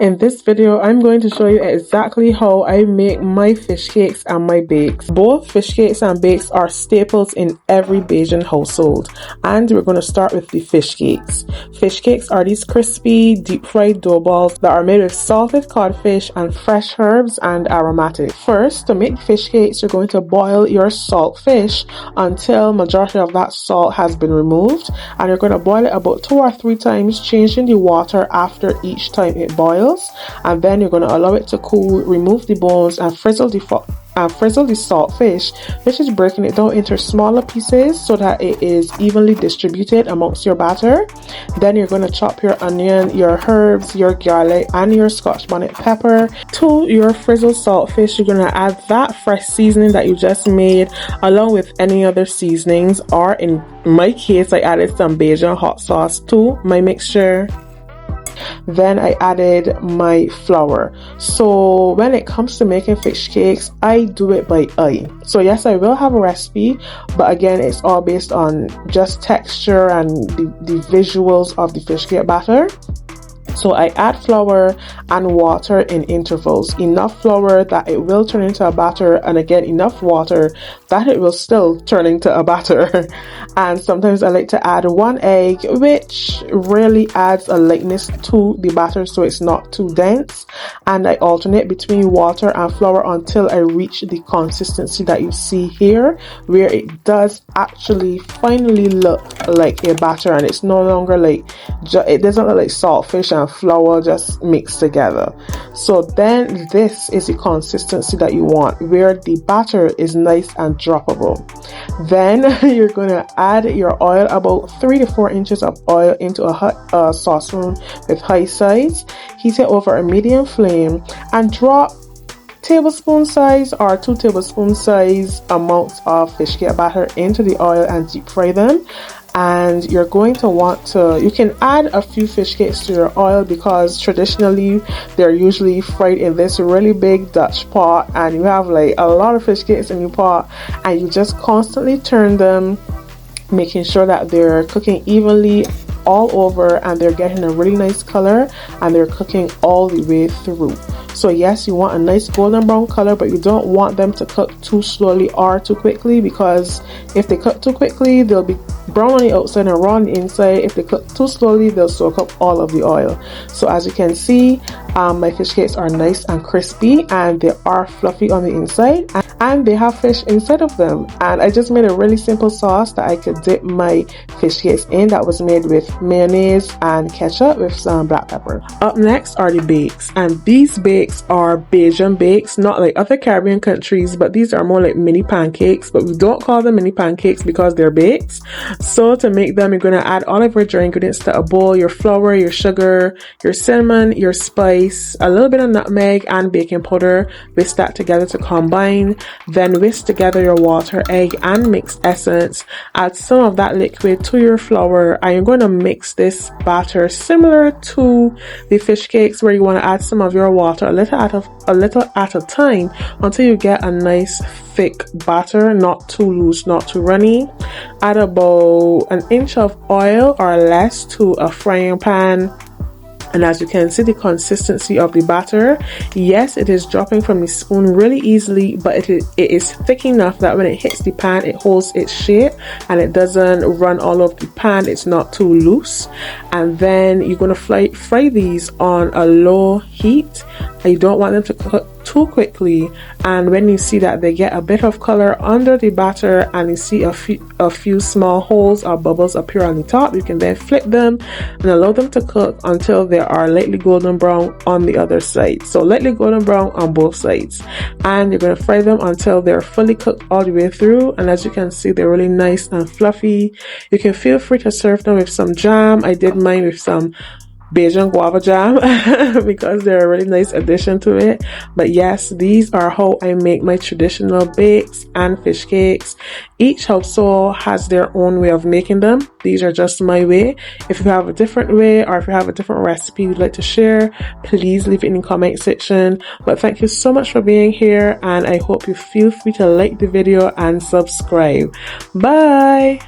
In this video, I'm going to show you exactly how I make my fish cakes and my bakes. Both fish cakes and bakes are staples in every Bajan household, and we're going to start with the fish cakes. Fish cakes are these crispy, deep-fried dough balls that are made with salted codfish and fresh herbs and aromatics. First, to make fish cakes, you're going to boil your salt fish until majority of that salt has been removed, and you're going to boil it about 2 or 3 times, changing the water after each time it boils. And then you're going to allow it to cool, remove the bones, and frizzle the salt fish, which is breaking it down into smaller pieces so that it is evenly distributed amongst your batter. Then you're going to chop your onion, your herbs, your garlic, and your Scotch bonnet pepper to your frizzled salt fish. You're going to add that fresh seasoning that you just made along with any other seasonings, or in my case I added some Bajan hot sauce to my mixture. Then I added my flour. So when it comes to making fish cakes, I do it by eye. So yes, I will have a recipe, but again, it's all based on just texture and the visuals of the fish cake batter. So I add flour and water in intervals, enough flour that it will turn into a batter, and again enough water that it will still turn into a batter. And sometimes I like to add 1 egg, which really adds a lightness to the batter so it's not too dense. And I alternate between water and flour until I reach the consistency that you see here, where it does actually finally look like a batter, and it's no longer like, it doesn't look like saltfish and flour just mixed together. So then this is the consistency that you want, where the batter is nice and droppable. Then you're going to add your oil, about 3 to 4 inches of oil, into a hot saucepan with high sides. Heat it over a medium flame and drop tablespoon size or 2 tablespoon size amounts of fish cake batter into the oil and deep fry them. And you're going to want to, you can add a few fish cakes to your oil, because traditionally they're usually fried in this really big Dutch pot, and you have like a lot of fish cakes in your pot, and you just constantly turn them, making sure that they're cooking evenly all over and they're getting a really nice color and they're cooking all the way through. So yes, you want a nice golden brown color, but you don't want them to cook too slowly or too quickly, because if they cook too quickly, they'll be brown on the outside and raw on the inside. If they cook too slowly, they'll soak up all of the oil. So as you can see, my fish cakes are nice and crispy, and they are fluffy on the inside, and they have fish inside of them. And I just made a really simple sauce that I could dip my fish cakes in, that was made with mayonnaise and ketchup with some black pepper. Up next are the bakes, and these bakes are Bajan bakes, not like other Caribbean countries, but these are more like mini pancakes, but we don't call them mini pancakes because they're bakes. So to make them, you're going to add all of your dry ingredients to a bowl: your flour, your sugar, your cinnamon, your spice, a little bit of nutmeg and baking powder. Whisk that together to combine. Then whisk together your water, egg, and mixed essence. Add some of that liquid to your flour, and you're going to mix this batter similar to the fish cakes, where you want to add some of your water a little at a time until you get a nice thick batter, not too loose, not too runny. Add about 1 inch of oil or less to a frying pan. And as you can see, the consistency of the batter, yes, it is dropping from the spoon really easily, but it is thick enough that when it hits the pan, it holds its shape and it doesn't run all over the pan. It's not too loose. And then you're going to fry these on a low heat. You don't want them to cook too quickly, and when you see that they get a bit of color under the batter and you see a few small holes or bubbles appear on the top, you can then flip them and allow them to cook until they are lightly golden brown on the other side. So lightly golden brown on both sides, and you're going to fry them until they're fully cooked all the way through. And as you can see, they're really nice and fluffy. You can feel free to serve them with some jam. I did mine with some Bajan guava jam because they're a really nice addition to it. But yes, these are how I make my traditional bakes and fish cakes. Each household has their own way of making them. These are just my way. If you have a different way, or if you have a different recipe you'd like to share, please leave it in the comment section. But thank you so much for being here, and I hope you feel free to like the video and subscribe. Bye.